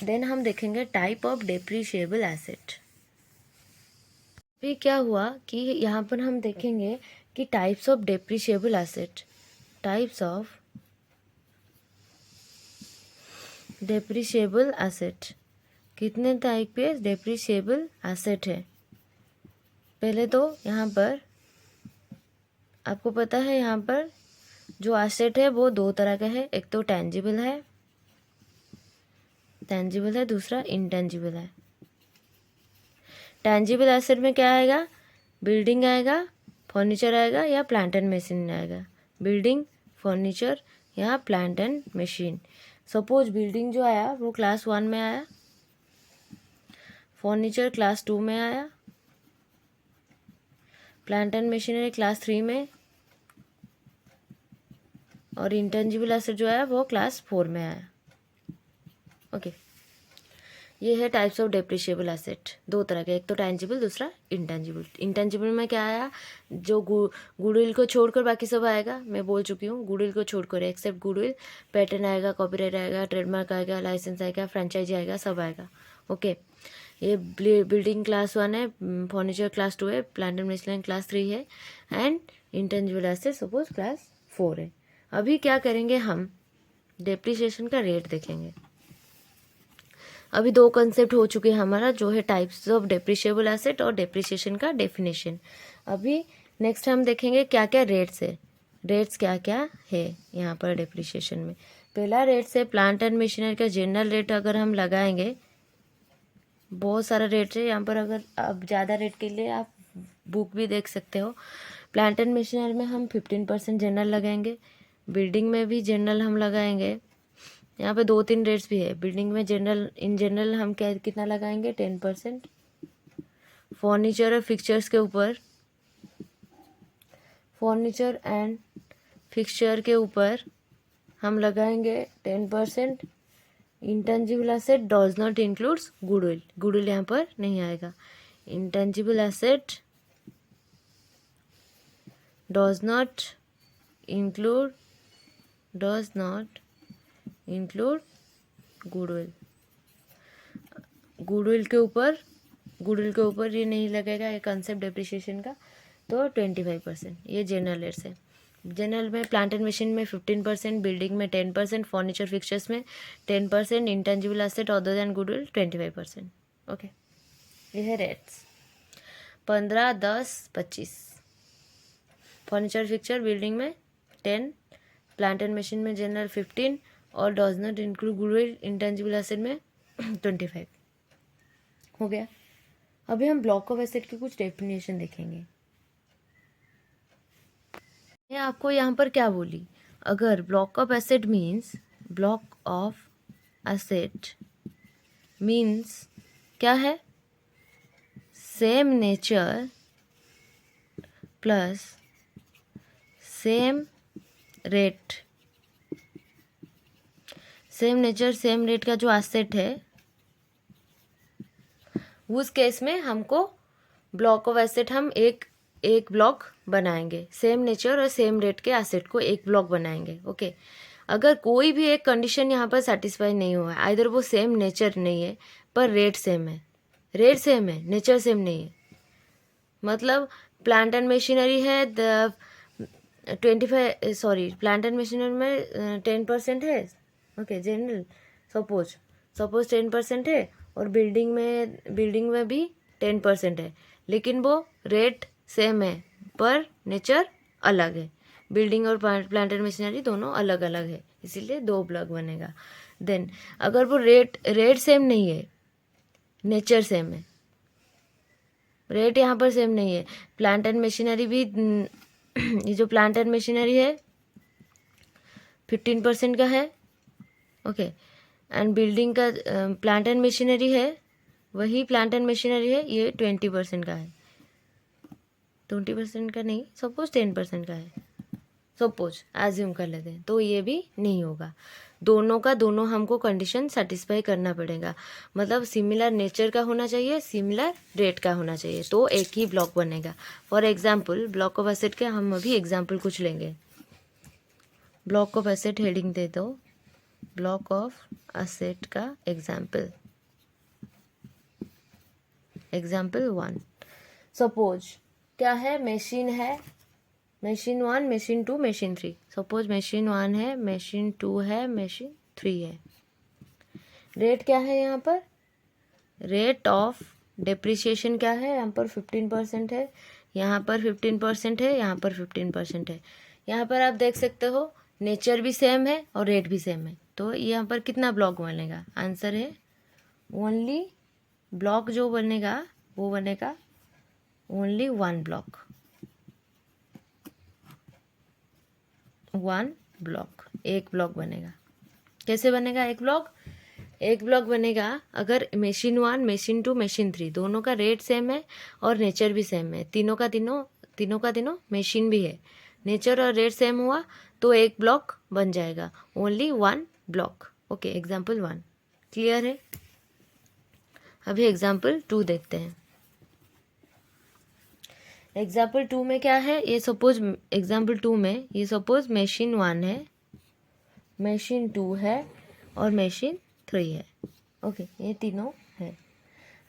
Speaker 1: देन हम देखेंगे टाइप ऑफ डेप्रिशिएबल एसेट। अभी क्या हुआ कि यहाँ पर हम देखेंगे कि types of depreciable asset, types of depreciable asset, कितने टाइप के डेप्रिशिएबल एसेट है। पहले तो यहाँ पर आपको पता है, यहाँ पर जो एसेट है वो दो तरह का है, एक तो टेंजिबल है, दूसरा इंटेंजिबल है। टेंजिबल एसेट में क्या आएगा, बिल्डिंग आएगा, फर्नीचर आएगा या प्लांट एंड मशीन आएगा। बिल्डिंग, फर्नीचर या plant and machine. Suppose building जो आया वो क्लास 1 में आया, फर्नीचर क्लास 2 में आया, प्लांट एंड मशीनरी क्लास 3 में, और इंटेंजिबल एसेट जो आया वो क्लास 4 में आया। ओके, ये है टाइप्स ऑफ डेप्रिशिएबल एसेट, दो तरह के, एक तो टेंजिबल, दूसरा इंटेंजिबल। इंटेंजिबल में क्या आया, जो गुडविल को छोड़कर बाकी सब आएगा, मैं बोल चुकी हूँ, गुडविल को छोड़कर एक्सेप्ट गुडविल, पेटेंट आएगा, कॉपीराइट आएगा, ट्रेडमार्क आएगा, लाइसेंस आएगा, फ्रेंचाइजी आएगा, सब आएगा। ओके, ये बिल्डिंग क्लास 1 है, फर्नीचर क्लास 2 है, प्लांट एंड मशीनरी क्लास 3 है, and intangible asset suppose class 4 है। अभी क्या करेंगे, हम डेप्रिसिएशन का रेट देखेंगे। अभी दो कंसेप्ट हो चुके हैं हमारा, जो है टाइप्स ऑफ डेप्रिशिएबल एसेट और डेप्रिसिएशन का डेफिनेशन। अभी नेक्स्ट हम देखेंगे क्या क्या रेट्स है, रेट्स क्या क्या है यहाँ पर डेप्रिसिएशन में। पहला रेट्स है प्लांट एंड मशीनरी का जनरल रेट, अगर हम लगाएंगे, बहुत सारा रेट है यहाँ पर, अगर अब ज़्यादा रेट के लिए आप बुक भी देख सकते हो। प्लांट एंड मशीनरी में हम 15% जनरल लगाएंगे, बिल्डिंग में भी जनरल हम लगाएंगे। यहाँ पे 2-3 रेट्स भी है। बिल्डिंग में जनरल, इन जनरल हम क्या कितना लगाएंगे, 10%। फर्नीचर और फिक्चर्स के ऊपर, फर्नीचर एंड फिक्चर के ऊपर हम लगाएंगे 10%। Intangible asset does not includes goodwill, goodwill यहाँ पर नहीं आएगा। Intangible asset does not include goodwill, goodwill के ऊपर ये नहीं लगेगा, ये कंसेप्ट डेप्रिसिएशन का, तो 25%। ये जनरल रेट्स है। जनरल में प्लांट एंड मशीन में 15%, बिल्डिंग में 10%, फर्नीचर फिक्चर्स में 10%, intangible asset other than goodwill 25%। Okay, ये है रेट्स। 15, 10, 25। फर्नीचर फिक्चर बिल्डिंग में 10, प्लांट एंड मशीन में जनरल 15 और does not include goodwill intangible asset में 25। हो गया। अभी हम ब्लॉक ऑफ एसेट की कुछ डेफिनेशन देखेंगे। मैं आपको यहाँ पर क्या बोली, अगर block of asset means, block of asset means क्या है, same nature plus same rate. Same nature same rate का जो एसेट है, उस केस में हमको ब्लॉक ऑफ एसेट हम एक ब्लॉक बनाएंगे। सेम नेचर और सेम रेट के एसेट को एक ब्लॉक बनाएंगे। ओके, अगर कोई भी एक कंडीशन यहाँ पर सेटिस्फाई नहीं हुआ है, आइदर वो सेम नेचर नहीं है पर रेट सेम है, नेचर सेम नहीं है, मतलब प्लांट एंड मशीनरी है प्लांट एंड मशीनरी में 10% है। ओके, जनरल सपोज 10% है और बिल्डिंग में भी 10% है, लेकिन वो रेट सेम है पर नेचर अलग है। बिल्डिंग और प्लांट एंड मशीनरी दोनों अलग अलग है, इसीलिए 2 ब्लॉक बनेगा। देन अगर वो रेट सेम नहीं है, नेचर सेम है, रेट यहाँ पर सेम नहीं है, प्लांट एंड मशीनरी भी ये जो प्लांट एंड मशीनरी है 15% का है। ओके, एंड बिल्डिंग का प्लांट एंड मशीनरी है, वही प्लांट एंड मशीनरी है, ये 20% का है। 20% का नहीं, सपोज 10% का है, सपोज एज्यूम कर लेते हैं, तो ये भी नहीं होगा। दोनों हमको कंडीशन सेटिस्फाई करना पड़ेगा, मतलब सिमिलर नेचर का होना चाहिए, सिमिलर रेट का होना चाहिए, तो एक ही ब्लॉक बनेगा। For example block of asset के हम अभी एग्जाम्पल कुछ लेंगे। ब्लॉक ऑफ एसेट हेडिंग दे दो, ब्लॉक ऑफ एसेट का एग्जाम्पल 1। सपोज क्या है, machine 1, machine 2, machine 3। Suppose machine 1 है, मशीन 2 है, मशीन 3 है। रेट क्या है यहाँ पर, रेट ऑफ डेप्रिसिएशन क्या है, यहाँ पर 15% है, यहाँ पर 15% है, यहाँ पर 15% है। यहाँ पर आप देख सकते हो नेचर भी सेम है और रेट भी सेम है, तो यहाँ पर कितना ब्लॉक बनेगा, आंसर है ओनली ब्लॉक जो बनेगा वो बनेगा ओनली 1 ब्लॉक, 1 ब्लॉक, एक ब्लॉक बनेगा। कैसे बनेगा एक ब्लॉक बनेगा अगर मशीन 1, मशीन 2, मशीन 3 दोनों का रेट सेम है और नेचर भी सेम है, तीनों का मशीन भी है, नेचर और रेट सेम हुआ तो एक ब्लॉक बन जाएगा, only 1 block. Okay, example 1 clear है। अभी एग्जाम्पल 2 देखते हैं। एग्जाम्पल 2 में क्या है, ये सपोज एग्जाम्पल 2 में ये सपोज मशीन 1 है, मशीन 2 है और मशीन 3 है। ओके, ये तीनों है।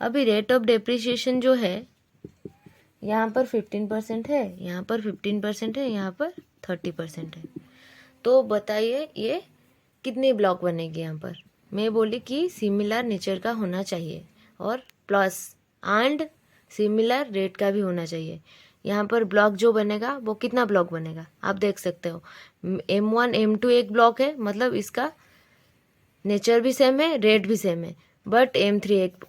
Speaker 1: अभी रेट ऑफ डेप्रिसिएशन जो है यहाँ पर 15% है, यहाँ पर 15% है, यहाँ पर 30% है, तो बताइए ये कितने ब्लॉक बनेगी। यहाँ पर मैं बोली कि सिमिलर नेचर का होना चाहिए और प्लस एंड सिमिलर रेट का भी होना चाहिए। यहाँ पर ब्लॉक जो बनेगा वो कितना ब्लॉक बनेगा आप देख सकते हो, M1 M2 एक ब्लॉक है, मतलब इसका नेचर भी सेम है, रेट भी सेम है, बट M3 एक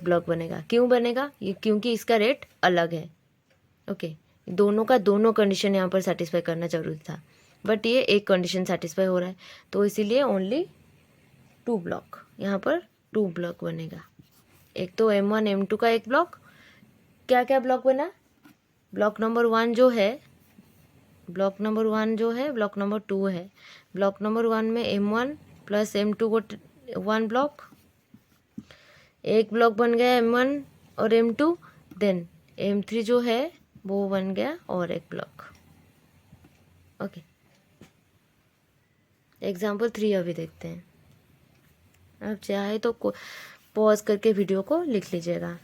Speaker 1: ब्लॉक बनेगा। क्यों बनेगा, ये क्योंकि इसका रेट अलग है। ओके, दोनों का दोनों कंडीशन यहाँ पर सेटिस्फाई करना जरूरी था, बट ये एक कंडीशन सेटिस्फाई हो रहा है, तो इसीलिए ओनली 2 ब्लॉक, यहाँ पर 2 ब्लॉक बनेगा। एक तो M1 M2 का एक ब्लॉक, क्या क्या ब्लॉक बना, ब्लॉक नंबर 1 जो है, ब्लॉक नंबर 2 है, ब्लॉक नंबर 1 में M1 प्लस M2 को 1 ब्लॉक, एक ब्लॉक बन गया M1 और M2, देन M3 जो है वो बन गया और एक ब्लॉक। ओके, एग्जाम्पल 3 अभी देखते हैं। आप चाहे तो पॉज करके वीडियो को लिख लीजिएगा।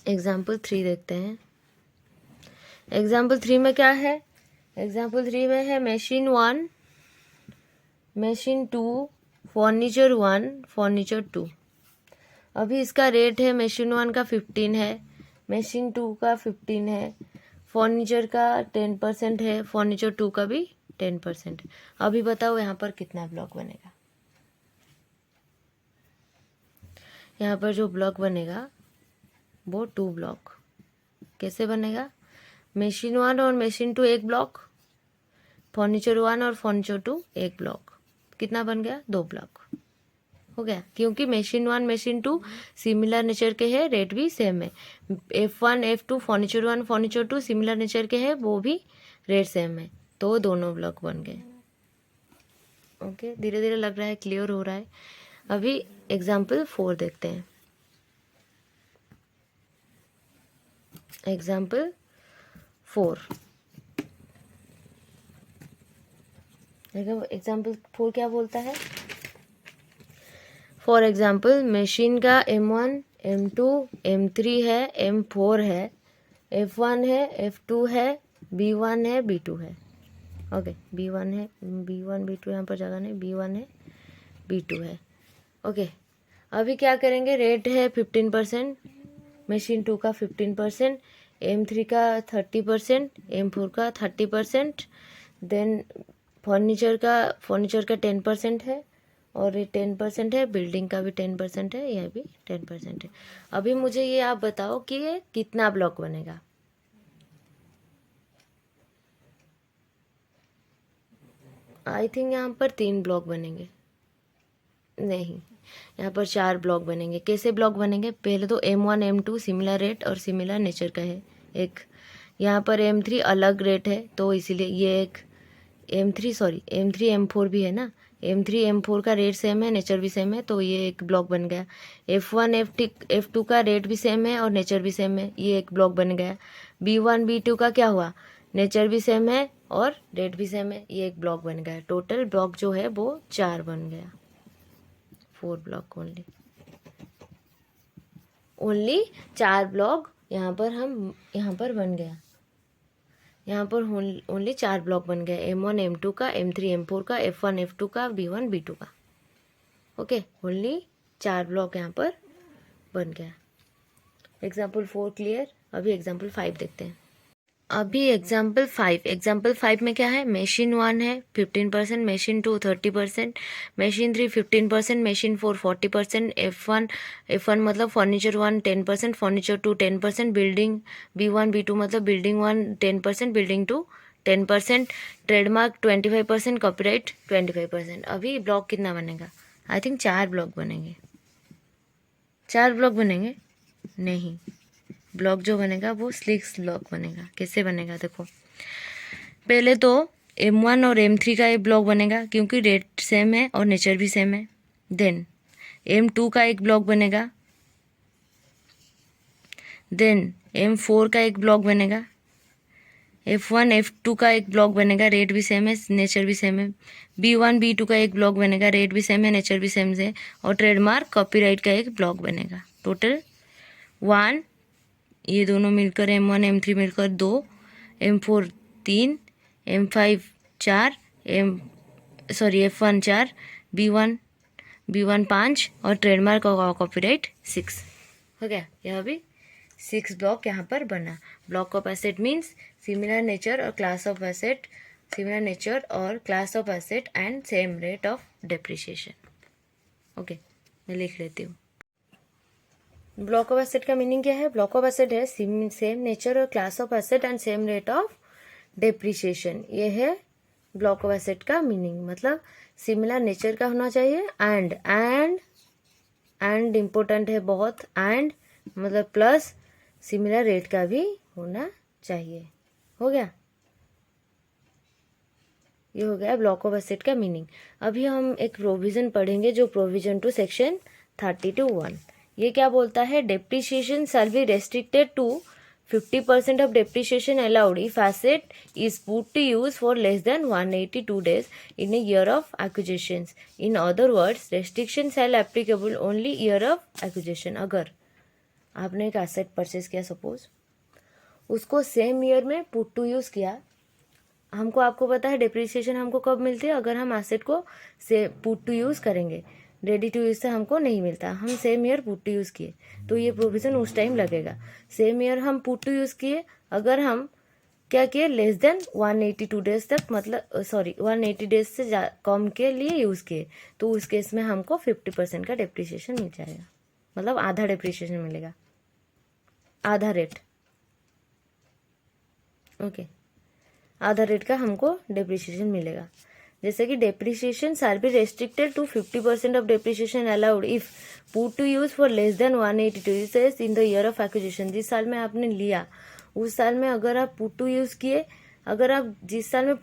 Speaker 1: एग्जाम्पल 3 देखते हैं। एग्जाम्पल 3 में क्या है? एग्जाम्पल 3 में है मशीन 1, मशीन 2, फर्नीचर 1, फर्नीचर 2। अभी इसका रेट है मशीन 1 का 15 है, मशीन 2 का 15 है, फर्नीचर का 10% है, फर्नीचर 2 का भी 10%। अभी बताओ यहाँ पर कितना ब्लॉक बनेगा? यहाँ पर जो ब्लॉक बनेगा वो 2 ब्लॉक। कैसे बनेगा? मशीन 1 और मशीन 2 एक ब्लॉक, फर्नीचर 1 और फर्नीचर 2 एक ब्लॉक। कितना बन गया? 2 ब्लॉक हो गया। क्योंकि मशीन 1 मशीन 2 सिमिलर नेचर के हैं, रेट भी सेम है। F1 F2 furniture 1 furniture 2 similar nature के हैं, वो भी रेट सेम है, तो दोनों ब्लॉक बन गए। ओके, धीरे धीरे लग रहा है क्लियर हो रहा है। अभी एग्जाम्पल 4 देखते हैं। एग्जाम्पल 4, एग्जाम्पल 4 क्या बोलता है? फॉर एग्जाम्पल मशीन का M1 M2 M3 है, M4 है, F1 है, F2 है, B1 है, B2 है। ओके, B1 है, B1 B2 यहाँ पर जगह नहीं, B1 है, B2 है। ओके, अभी क्या करेंगे? रेट है 15%, मशीन 2 का 15%, M3 का 30%, M4 का 30%, देन फर्नीचर का 10% है, और ये 10% है, बिल्डिंग का भी 10% है, यह भी 10% है। अभी मुझे ये आप बताओ कि ये कितना ब्लॉक बनेगा? आई थिंक यहाँ पर 3 ब्लॉक बनेंगे। नहीं, यहाँ पर 4 ब्लॉक बनेंगे। कैसे ब्लॉक बनेंगे? पहले तो M1 M2 सिमिलर रेट और सिमिलर नेचर का है एक, यहाँ पर M3 अलग रेट है, तो इसीलिए ये एक M3 M4 भी है ना, M3 M4 का रेट सेम है, नेचर भी सेम है, तो ये एक ब्लॉक बन गया। F1 F2 का रेट भी सेम है और नेचर भी सेम है, ये एक ब्लॉक बन गया। B1 B2 का क्या हुआ? नेचर भी सेम है और रेट भी सेम है, ये एक ब्लॉक बन गया। टोटल ब्लॉक जो है वो 4 बन गया। 4 ब्लॉक ओनली 4 ब्लॉक यहाँ पर बन गया। यहाँ पर ओनली 4 ब्लॉक बन गए, M1 M2 का, M3 M4 का, F1 F2 का, B1 B2 का। ओके, ओनली 4 ब्लॉक यहाँ पर बन गया। Example 4 clear. अभी एग्जाम्पल 5 देखते हैं। अभी एग्जाम्पल 5 में क्या है? मशीन 1 है 15%, मशीन 2 30%, मशीन 3 15%, मशीन 4 40%, F1 मतलब furniture 1 10%, furniture 2 10%, building B1 B2 मतलब बिल्डिंग 1 10%, बिल्डिंग 2 10%, ट्रेडमार्क 25%, कॉपीराइट 25%। अभी ब्लॉक कितना बनेगा? आई थिंक 4 ब्लॉक बनेंगे। 4 ब्लॉक बनेंगे? नहीं, ब्लॉक जो बनेगा वो 6 ब्लॉक बनेगा। कैसे बनेगा? देखो, पहले तो M1 और M3 का एक ब्लॉक बनेगा, क्योंकि रेट सेम है और नेचर भी सेम है। देन M2 का एक ब्लॉक बनेगा, देन M4 का एक ब्लॉक बनेगा, F1 F2 का एक ब्लॉक बनेगा, रेट भी सेम है, नेचर भी सेम है। B1 B2 का एक ब्लॉक बनेगा, रेट भी सेम है, नेचर भी सेम है, और ट्रेडमार्क कॉपीराइट का एक ब्लॉक बनेगा। टोटल 1, ये दोनों मिलकर M1 M3 मिलकर 2, M4 3, M5 4, F1 4, B1 5 और ट्रेडमार्क और कॉपीराइट 6 हो गया। यह भी 6 ब्लॉक यहाँ पर बना। Block of asset means similar nature और class of asset, similar nature और class of asset and same rate of depreciation. Okay, मैं लिख लेती हूँ। ब्लॉक ऑफ एसेट का मीनिंग क्या है? ब्लॉक ऑफ एसेट है सेम नेचर और class of asset and same rate of depreciation. ये है ब्लॉक ऑफ एसेट का मीनिंग, मतलब सिमिलर नेचर का होना चाहिए, एंड इम्पोर्टेंट है बहुत, एंड मतलब प्लस सिमिलर रेट का भी होना चाहिए। हो गया, ये हो गया ब्लॉक ऑफ एसेट का मीनिंग। अभी हम एक प्रोविजन पढ़ेंगे, जो प्रोविजन टू सेक्शन 32(1). ये क्या बोलता है? Depreciation shall be restricted to 50% of depreciation allowed if asset is put to use for less than 182 days in a year of acquisitions. In other words, restrictions shall applicable only year of acquisition. अगर आपने एक asset purchase किया suppose, उसको same year में put to use किया, हमको आपको पता है डिप्रिसिएशन हमको कब मिलती है, अगर हम एसेट को से पुट टू यूज़ करेंगे, रेडी टू यूज़ से हमको नहीं मिलता, हम same year put to use किए तो ये प्रोविज़न उस टाइम लगेगा। सेम ईयर हम पुट टू यूज़ किए, अगर हम क्या किए लेस देन 182 डेज तक, मतलब 180 डेज से कम के लिए यूज़ किए, तो उस केस में हमको 50% का डिप्रिसिएशन मिल जाएगा, मतलब आधा डिप्रिसिएशन मिलेगा, आधा रेट। ओके, आधा रेट का हमको डिप्रिसिएशन मिलेगा। जैसे कि depreciation shall be restricted to 50% of depreciation allowed if put to use for less than 182 days in the year of acquisition. जिस साल में आपने लिया उस साल में अगर आप पुट टू यूज किए, अगर आप जिस साल में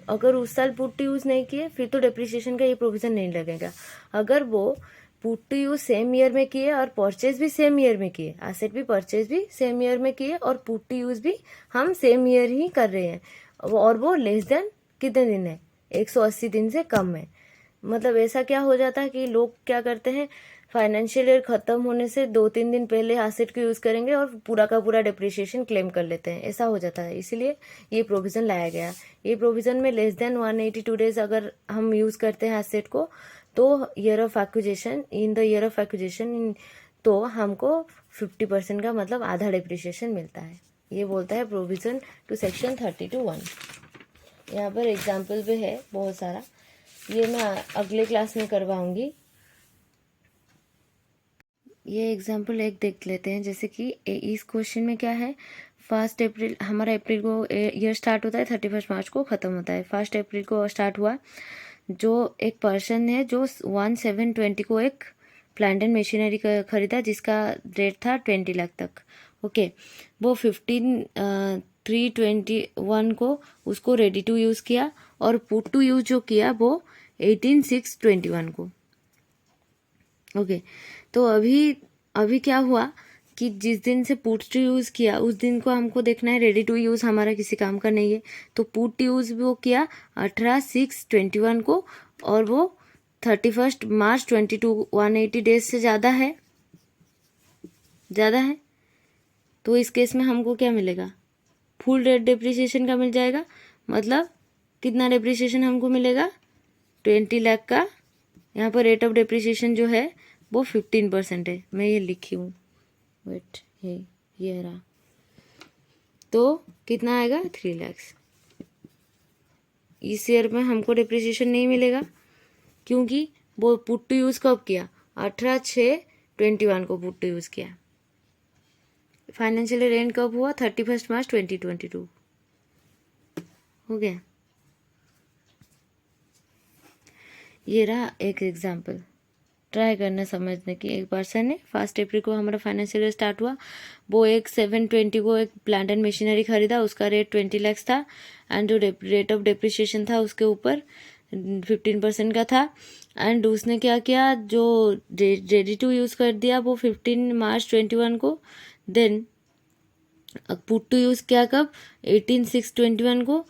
Speaker 1: अगर उस साल पुट टू यूज नहीं किए फिर तो डेप्रिसिएशन का ये प्रोविजन नहीं लगेगा। अगर वो put to use same year में किए और परचेज भी सेम ईयर में किए, एसेट भी परचेज भी सेम ईयर में किए और पुट टू यूज भी हम सेम ईयर ही कर रहे हैं, और वो लेस देन कितने दिन है, 180 दिन से कम है। मतलब ऐसा क्या हो जाता है कि लोग क्या करते हैं, फाइनेंशियल ईयर खत्म होने से 2-3 दिन पहले एसेट को यूज करेंगे और पूरा का पूरा डिप्रिसिएशन क्लेम कर लेते हैं, ऐसा हो जाता है। इसीलिए ये प्रोविजन लाया गया। ये प्रोविजन में लेस देन 182 डेज अगर हम यूज करते हैं एसेट को, तो year of acquisition, in the year of acquisition, तो हमको 50% का मतलब आधा डिप्रिसिएशन मिलता है। ये बोलता है प्रोविजन टू सेक्शन 32(1). यहाँ पर एग्जाम्पल भी है बहुत सारा, ये मैं अगले क्लास में करवाऊंगी। ये एग्जाम्पल एक देख लेते हैं। जैसे कि इस क्वेश्चन में क्या है, 1 अप्रैल, हमारा अप्रैल को ईयर स्टार्ट होता है, 31 मार्च को ख़त्म होता है। 1 अप्रैल को स्टार्ट हुआ, जो एक पर्सन है जो 1/7/20 को एक प्लांट एंड मशीनरी खरीदा जिसका रेट था 20 लाख तक। ओके, वो 15/3/21 को उसको रेडी टू यूज़ किया और पुट टू यूज़ जो किया वो 18/6/21 को। ओके, तो अभी क्या हुआ कि जिस दिन से पुट टू यूज़ किया उस दिन को हमको देखना है, रेडी टू यूज़ हमारा किसी काम का नहीं है, तो पुट टू यूज़ वो किया 18/6/21 को, और वो 31 मार्च 22, 180 डेज से ज़्यादा है, तो इस केस में हमको क्या मिलेगा, फुल रेट डिप्रिसिएशन का मिल जाएगा। मतलब कितना डिप्रिसिएशन हमको मिलेगा, 20 लाख का। यहाँ पर रेट ऑफ डिप्रिसिएशन जो है वो 15% है, मैं ये लिखी हूँ, वेट, ये रहा, तो कितना आएगा, 3 लाख। इस ईयर में हमको डिप्रिसिएशन नहीं मिलेगा क्योंकि वो पुट टू यूज़ कब किया, 18/6/21 को पुट टू यूज़ किया। फाइनेंशियल ईयर एंड कब हुआ, 31 मार्च 2022। हो गया। ये रहा एक एग्जाम्पल, ट्राई करना समझने की। एक पर्सन है, 1 अप्रैल को हमारा फाइनेंशियल ईयर स्टार्ट हुआ, वो एक 7/20 को एक प्लांट एंड मशीनरी खरीदा, उसका रेट 20 लाख था एंड जो रेट ऑफ डिप्रिसिएशन था उसके ऊपर 15% का था। एंड उसने क्या किया, जो रेडी टू यूज़ कर दिया वो 15 मार्च 21 को, देन पुट टू यूज़ किया कब, 18/6/21 को,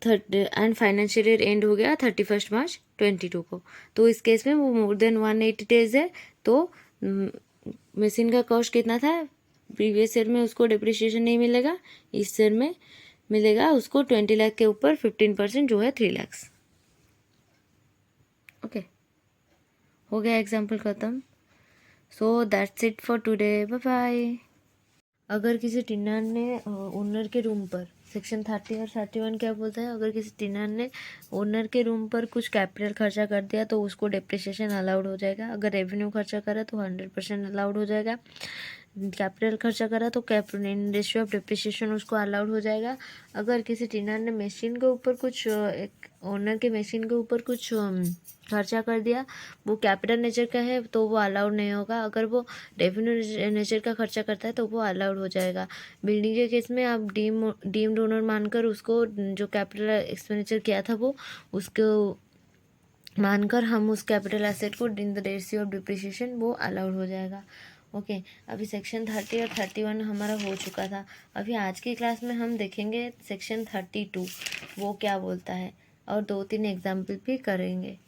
Speaker 1: एंड फाइनेंशियल ईयर एंड हो गया 31 मार्च 22 को। तो इस केस में वो मोर देन 180 डेज है, तो मशीन का कॉस्ट कितना था, प्रीवियस ईयर में उसको डिप्रिसिएशन नहीं मिलेगा, इस ईयर में मिलेगा उसको 20 लाख के ऊपर 15% जो है 3 लाख। ओके, हो गया एग्जाम्पल खत्म। So that's it for today, bye bye. अगर किसी टेनर ने ओनर के रूम पर, सेक्शन 30 और 31 क्या बोलता है, अगर किसी टेनर ने ओनर के रूम पर कुछ कैपिटल खर्चा कर दिया तो उसको डिप्रिसिएशन अलाउड हो जाएगा। अगर रेवेन्यू खर्चा करा तो 100% अलाउड हो जाएगा। कैपिटल खर्चा करा तो इन रेशियो ऑफ डिप्रिसिएशन उसको अलाउड हो जाएगा। अगर किसी टेनर ने मशीन के ऊपर कुछ, एक ओनर के मशीन के ऊपर कुछ खर्चा कर दिया, वो कैपिटल नेचर का है तो वो अलाउड नहीं होगा। अगर वो रेवेन्यू नेचर का खर्चा करता है तो वो अलाउड हो जाएगा। बिल्डिंग के केस में आप डीम्ड ओनर मानकर उसको जो कैपिटल एक्सपेंडिचर किया था वो उसको मानकर हम उस कैपिटल एसेट को in the ratio of depreciation वो अलाउड हो जाएगा। ओके, अभी सेक्शन 30 और 31 हमारा हो चुका था। अभी आज की क्लास में हम देखेंगे सेक्शन 32 वो क्या बोलता है, और 2-3 एग्जाम्पल भी करेंगे।